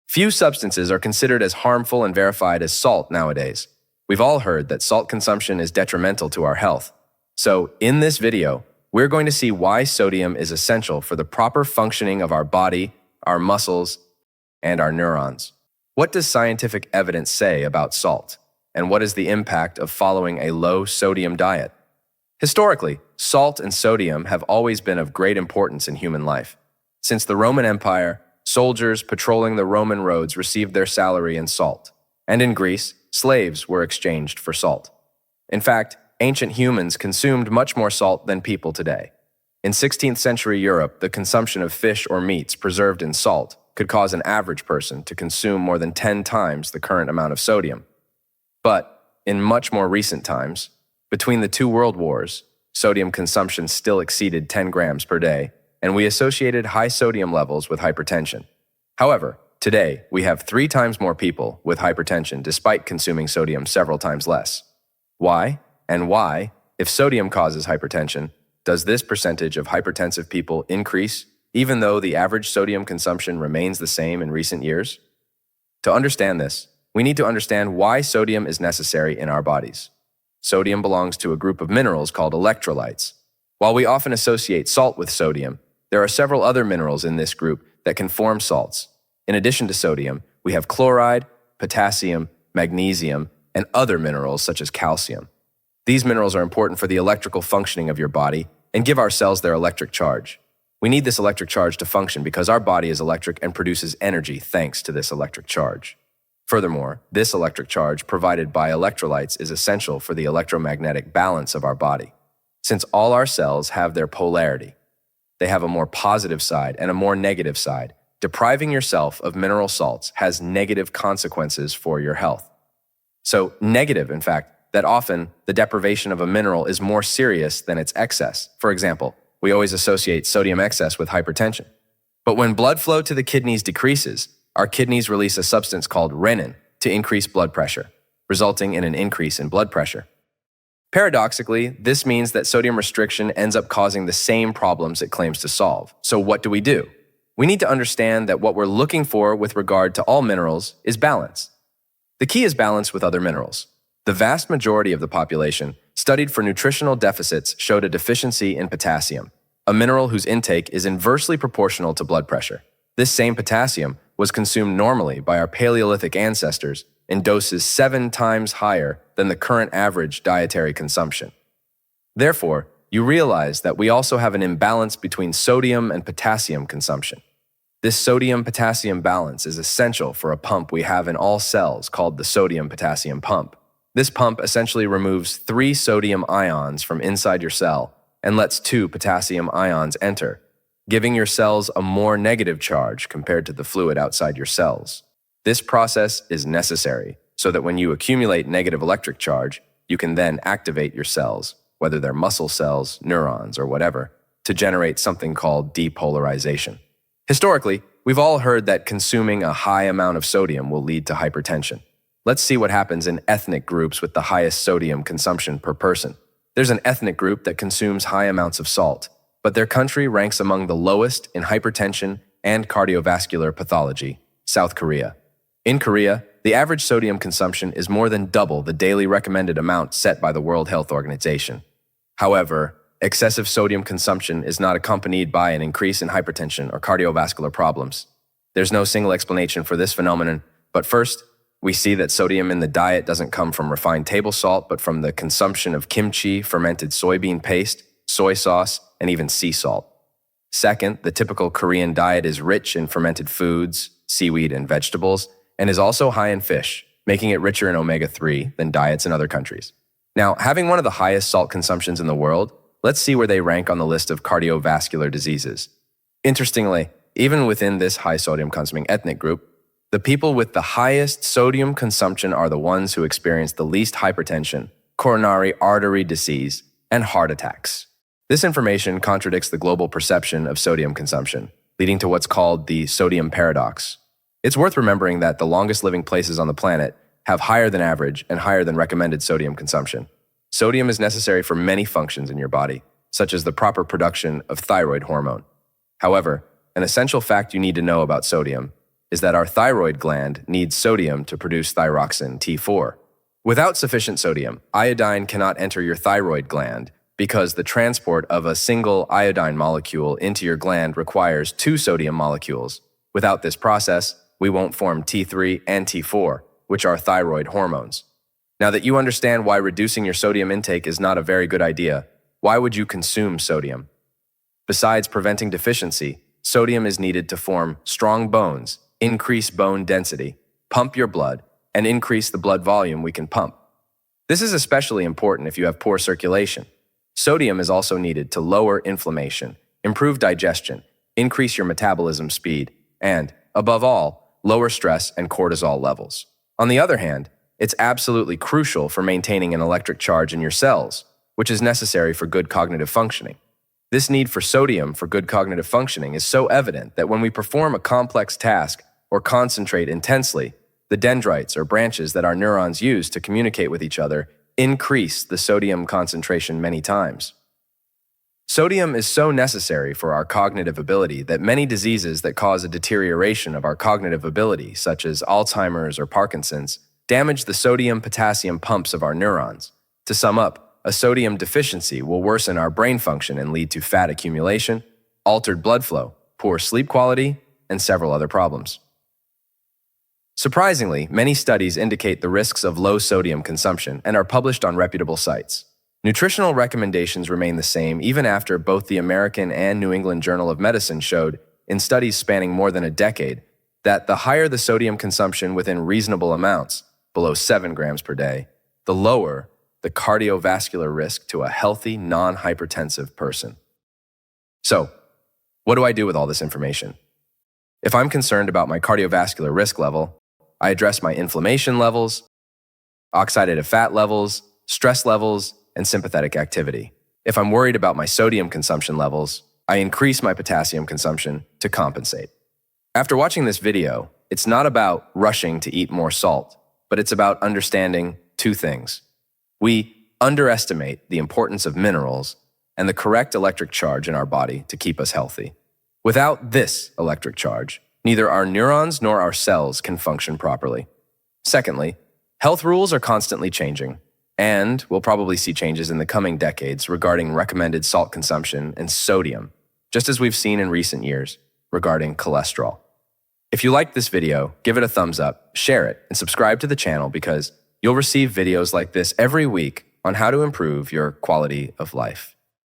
Few substances are considered as harmful and verified as salt nowadays. We've all heard that salt consumption is detrimental to our health. So, in this video, we're going to see why sodium is essential for the proper functioning of our body, our muscles, and our neurons. What does scientific evidence say about salt? And what is the impact of following a low-sodium diet? Historically, salt and sodium have always been of great importance in human life. Since the Roman Empire, soldiers patrolling the Roman roads received their salary in salt. And in Greece, slaves were exchanged for salt. In fact, ancient humans consumed much more salt than people today. In 16th century Europe, the consumption of fish or meats preserved in salt could cause an average person to consume more than 10 times the current amount of sodium. But in much more recent times, between the two world wars, sodium consumption still exceeded 10 grams per day, and we associated high sodium levels with hypertension. However, today, we have 3 times more people with hypertension despite consuming sodium several times less. Why? And why, if sodium causes hypertension, does this percentage of hypertensive people increase, even though the average sodium consumption remains the same in recent years? To understand this, we need to understand why sodium is necessary in our bodies. Sodium belongs to a group of minerals called electrolytes. While we often associate salt with sodium, there are several other minerals in this group that can form salts. In addition to sodium, we have chloride, potassium, magnesium, and other minerals such as calcium. These minerals are important for the electrical functioning of your body and give our cells their electric charge. We need this electric charge to function because our body is electric and produces energy thanks to this electric charge. Furthermore, this electric charge provided by electrolytes is essential for the electromagnetic balance of our body. Since all our cells have their polarity, they have a more positive side and a more negative side. Depriving yourself of mineral salts has negative consequences for your health. So negative, in fact, that often the deprivation of a mineral is more serious than its excess. For example, we always associate sodium excess with hypertension. But when blood flow to the kidneys decreases, our kidneys release a substance called renin to increase blood pressure, resulting in an increase in blood pressure. Paradoxically, this means that sodium restriction ends up causing the same problems it claims to solve. So what do? We need to understand that what we're looking for with regard to all minerals is balance. The key is balance with other minerals. The vast majority of the population studied for nutritional deficits showed a deficiency in potassium, a mineral whose intake is inversely proportional to blood pressure. This same potassium was consumed normally by our Paleolithic ancestors in doses 7 times higher than the current average dietary consumption. Therefore, you realize that we also have an imbalance between sodium and potassium consumption. This sodium-potassium balance is essential for a pump we have in all cells called the sodium-potassium pump. This pump essentially removes 3 sodium ions from inside your cell and lets 2 potassium ions enter, giving your cells a more negative charge compared to the fluid outside your cells. This process is necessary so that when you accumulate negative electric charge, you can then activate your cells, whether they're muscle cells, neurons, or whatever, to generate something called depolarization. Historically, we've all heard that consuming a high amount of sodium will lead to hypertension. Let's see what happens in ethnic groups with the highest sodium consumption per person. There's an ethnic group that consumes high amounts of salt, but their country ranks among the lowest in hypertension and cardiovascular pathology, South Korea. In Korea, the average sodium consumption is more than double the daily recommended amount set by the World Health Organization. However, excessive sodium consumption is not accompanied by an increase in hypertension or cardiovascular problems. There's no single explanation for this phenomenon, but first, we see that sodium in the diet doesn't come from refined table salt, but from the consumption of kimchi, fermented soybean paste, soy sauce, and even sea salt. Second, the typical Korean diet is rich in fermented foods, seaweed, and vegetables, and is also high in fish, making it richer in omega-3 than diets in other countries. Now, having one of the highest salt consumptions in the world, let's see where they rank on the list of cardiovascular diseases. Interestingly, even within this high sodium consuming ethnic group, the people with the highest sodium consumption are the ones who experience the least hypertension, coronary artery disease, and heart attacks. This information contradicts the global perception of sodium consumption, leading to what's called the sodium paradox. It's worth remembering that the longest living places on the planet have higher than average and higher than recommended sodium consumption. Sodium is necessary for many functions in your body, such as the proper production of thyroid hormone. However, an essential fact you need to know about sodium is that our thyroid gland needs sodium to produce thyroxine T4. Without sufficient sodium, iodine cannot enter your thyroid gland because the transport of a single iodine molecule into your gland requires two sodium molecules. Without this process, we won't form T3 and T4, which are thyroid hormones. Now that you understand why reducing your sodium intake is not a very good idea, why would you consume sodium? Besides preventing deficiency, sodium is needed to form strong bones, increase bone density, pump your blood, and increase the blood volume we can pump. This is especially important if you have poor circulation. Sodium is also needed to lower inflammation, improve digestion, increase your metabolism speed, and, above all, lower stress and cortisol levels. On the other hand, it's absolutely crucial for maintaining an electric charge in your cells, which is necessary for good cognitive functioning. This need for sodium for good cognitive functioning is so evident that when we perform a complex task or concentrate intensely, the dendrites or branches that our neurons use to communicate with each other increase the sodium concentration many times. Sodium is so necessary for our cognitive ability that many diseases that cause a deterioration of our cognitive ability, such as Alzheimer's or Parkinson's, damage the sodium-potassium pumps of our neurons. To sum up, a sodium deficiency will worsen our brain function and lead to fat accumulation, altered blood flow, poor sleep quality, and several other problems. Surprisingly, many studies indicate the risks of low sodium consumption and are published on reputable sites. Nutritional recommendations remain the same even after both the American and New England Journal of Medicine showed, in studies spanning more than a decade, that the higher the sodium consumption within reasonable amounts, below 7 grams per day, the lower the cardiovascular risk to a healthy, non-hypertensive person. So, what do I do with all this information? If I'm concerned about my cardiovascular risk level, I address my inflammation levels, oxidative fat levels, stress levels, and sympathetic activity. If I'm worried about my sodium consumption levels, I increase my potassium consumption to compensate. After watching this video, it's not about rushing to eat more salt, but it's about understanding two things. We underestimate the importance of minerals and the correct electric charge in our body to keep us healthy. Without this electric charge, neither our neurons nor our cells can function properly. Secondly, health rules are constantly changing, and we'll probably see changes in the coming decades regarding recommended salt consumption and sodium, just as we've seen in recent years regarding cholesterol. If you liked this video, give it a thumbs up, share it, and subscribe to the channel because you'll receive videos like this every week on how to improve your quality of life.